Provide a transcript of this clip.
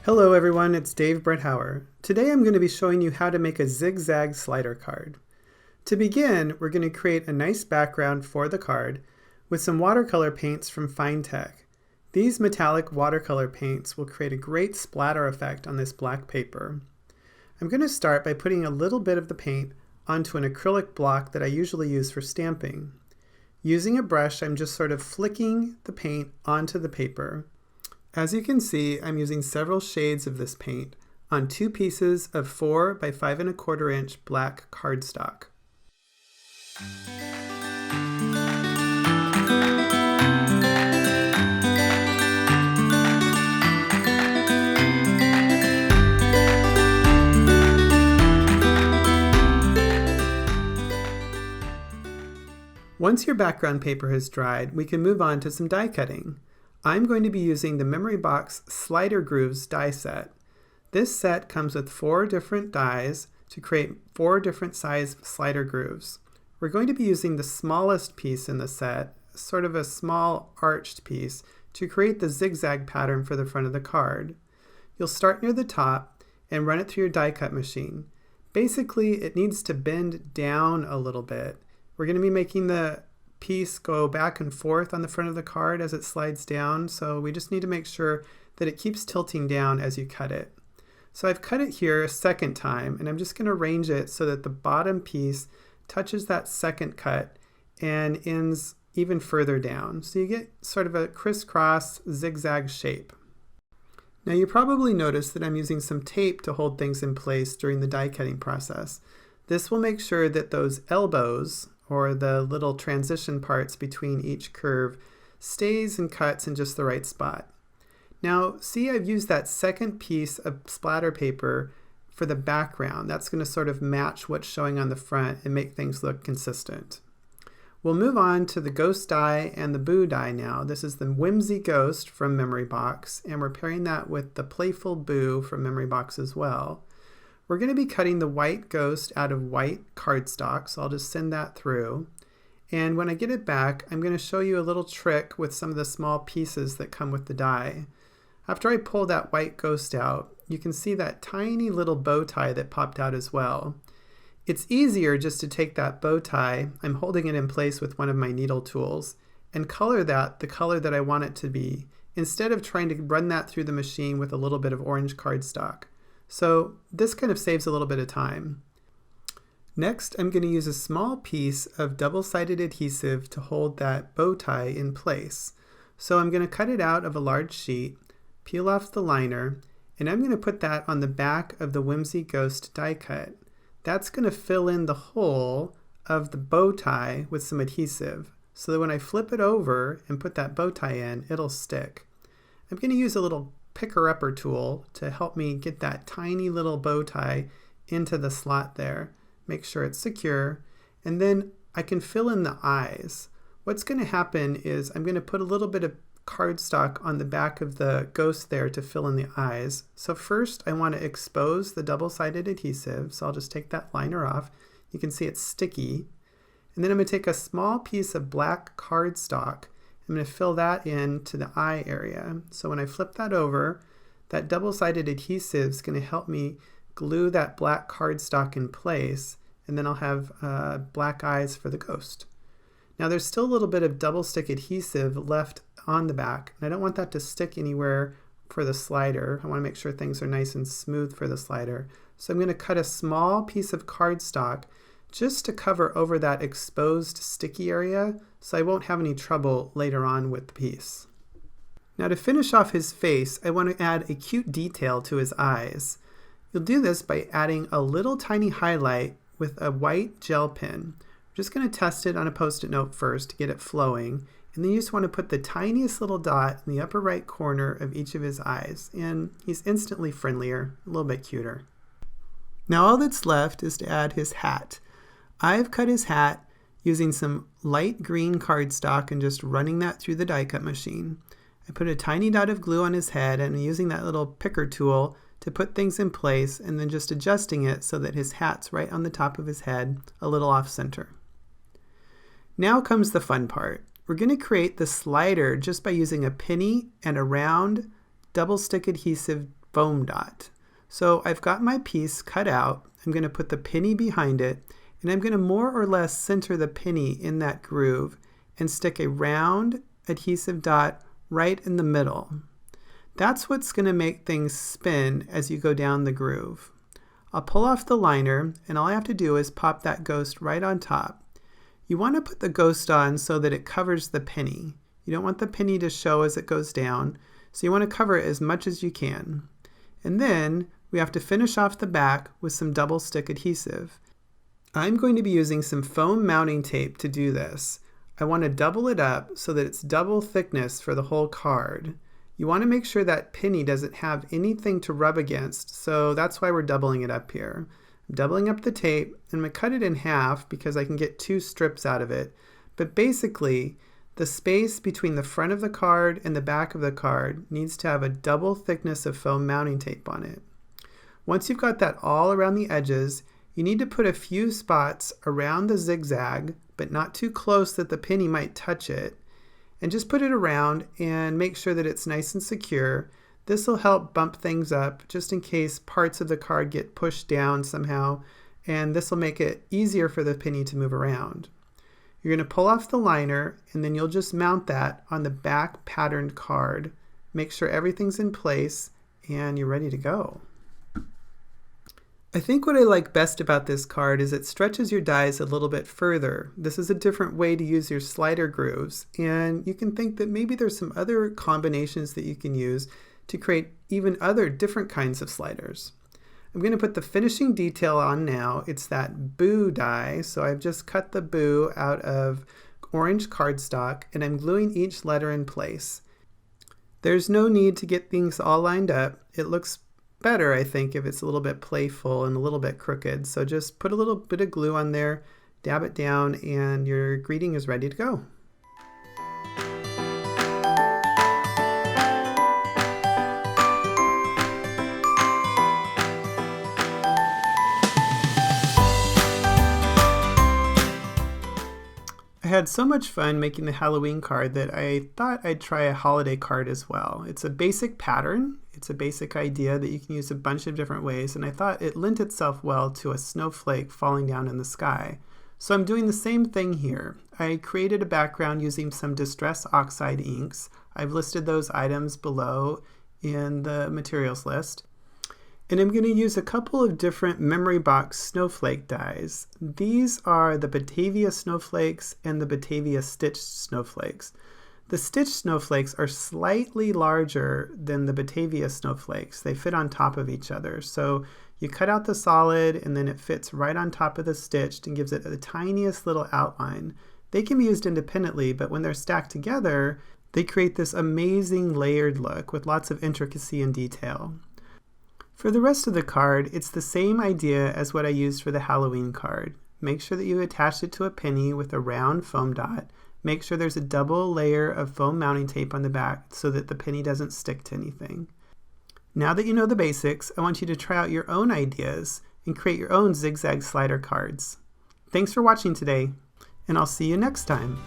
Hello everyone, it's Dave Brethauer. Today I'm going to be showing you how to make a zigzag slider card. To begin, we're going to create a nice background for the card with some watercolor paints from Finetech. These metallic watercolor paints will create a great splatter effect on this black paper. I'm going to start by putting a little bit of the paint onto an acrylic block that I usually use for stamping. Using a brush, I'm just sort of flicking the paint onto the paper. As you can see, I'm using several shades of this paint on two pieces of 4 by 5 1/4 inch black cardstock. Once your background paper has dried, we can move on to some die cutting. I'm going to be using the Memory Box Slider Grooves die set. This set comes with 4 different dies to create 4 different size slider grooves. We're going to be using the smallest piece in the set, sort of a small arched piece, to create the zigzag pattern for the front of the card. You'll start near the top and run it through your die cut machine. Basically, it needs to bend down a little bit. We're going to be making the piece go back and forth on the front of the card as it slides down, so we just need to make sure that it keeps tilting down as you cut it. So I've cut it here a second time, and I'm just going to arrange it so that the bottom piece touches that second cut and ends even further down. So you get sort of a crisscross zigzag shape. Now you probably noticed that I'm using some tape to hold things in place during the die cutting process. This will make sure that those elbows, or the little transition parts between each curve, stays and cuts in just the right spot. Now, see, I've used that second piece of splatter paper for the background. That's going to sort of match what's showing on the front and make things look consistent. We'll move on to the Ghost die and the Boo die now. This is the Whimsy Ghost from Memory Box, and we're pairing that with the Playful Boo from Memory Box as well. We're going to be cutting the white ghost out of white cardstock, so I'll just send that through. And when I get it back, I'm going to show you a little trick with some of the small pieces that come with the die. After I pull that white ghost out, you can see that tiny little bow tie that popped out as well. It's easier just to take that bow tie, I'm holding it in place with one of my needle tools, and color that the color that I want it to be, instead of trying to run that through the machine with a little bit of orange cardstock. So this kind of saves a little bit of time. Next, I'm going to use a small piece of double-sided adhesive to hold that bow tie in place. So I'm going to cut it out of a large sheet, peel off the liner, and I'm going to put that on the back of the Whimsy Ghost die cut. That's going to fill in the hole of the bow tie with some adhesive, so that when I flip it over and put that bow tie in, it'll stick. I'm going to use a little picker-upper tool to help me get that tiny little bow tie into the slot there. Make sure it's secure, and then I can fill in the eyes. What's going to happen is I'm going to put a little bit of cardstock on the back of the ghost there to fill in the eyes. So first I want to expose the double-sided adhesive, so I'll just take that liner off. You can see it's sticky. And then I'm going to take a small piece of black cardstock. I'm going to fill that in to the eye area. So when I flip that over, that double-sided adhesive is going to help me glue that black cardstock in place, and then I'll have black eyes for the ghost. Now there's still a little bit of double stick adhesive left on the back, and I don't want that to stick anywhere for the slider. I want to make sure things are nice and smooth for the slider. So I'm going to cut a small piece of cardstock just to cover over that exposed sticky area, so I won't have any trouble later on with the piece. Now to finish off his face, I want to add a cute detail to his eyes. You'll do this by adding a little tiny highlight with a white gel pen. We're just going to test it on a Post-it note first to get it flowing, and then you just want to put the tiniest little dot in the upper right corner of each of his eyes, and he's instantly friendlier, a little bit cuter. Now all that's left is to add his hat. I've cut his hat using some light green cardstock and just running that through the die cut machine. I put a tiny dot of glue on his head and I'm using that little picker tool to put things in place, and then just adjusting it so that his hat's right on the top of his head, a little off center. Now comes the fun part. We're going to create the slider just by using a penny and a round double stick adhesive foam dot. So I've got my piece cut out. I'm going to put the penny behind it, and I'm going to more or less center the penny in that groove and stick a round adhesive dot right in the middle. That's what's going to make things spin as you go down the groove. I'll pull off the liner, and all I have to do is pop that ghost right on top. You want to put the ghost on so that it covers the penny. You don't want the penny to show as it goes down, so you want to cover it as much as you can. And then we have to finish off the back with some double stick adhesive. I'm going to be using some foam mounting tape to do this. I want to double it up so that it's double thickness for the whole card. You want to make sure that penny doesn't have anything to rub against, so that's why we're doubling it up here. I'm doubling up the tape, and I'm going to cut it in half because I can get 2 strips out of it. But basically, the space between the front of the card and the back of the card needs to have a double thickness of foam mounting tape on it. Once you've got that all around the edges, you need to put a few spots around the zigzag, but not too close that the penny might touch it. And just put it around and make sure that it's nice and secure. This will help bump things up just in case parts of the card get pushed down somehow, and this will make it easier for the penny to move around. You're going to pull off the liner, and then you'll just mount that on the back patterned card. Make sure everything's in place, and you're ready to go. I think what I like best about this card is it stretches your dies a little bit further. This is a different way to use your slider grooves, and you can think that maybe there's some other combinations that you can use to create even other different kinds of sliders. I'm going to put the finishing detail on now. It's that boo die, so I've just cut the boo out of orange cardstock, and I'm gluing each letter in place. There's no need to get things all lined up. It looks better, I think, if it's a little bit playful and a little bit crooked. So just put a little bit of glue on there, dab it down, and your greeting is ready to go. I had so much fun making the Halloween card that I thought I'd try a holiday card as well. It's a basic pattern. It's a basic idea that you can use a bunch of different ways, and I thought it lent itself well to a snowflake falling down in the sky. So I'm doing the same thing here. I created a background using some Distress Oxide inks. I've listed those items below in the materials list. And I'm going to use a couple of different memory box snowflake dies. These are the Batavia snowflakes and the Batavia stitched snowflakes. The stitched snowflakes are slightly larger than the Batavia snowflakes. They fit on top of each other. So you cut out the solid and then it fits right on top of the stitched and gives it the tiniest little outline. They can be used independently, but when they're stacked together, they create this amazing layered look with lots of intricacy and detail. For the rest of the card, it's the same idea as what I used for the Halloween card. Make sure that you attach it to a penny with a round foam dot. Make sure there's a double layer of foam mounting tape on the back so that the penny doesn't stick to anything. Now that you know the basics, I want you to try out your own ideas and create your own zigzag slider cards. Thanks for watching today, and I'll see you next time.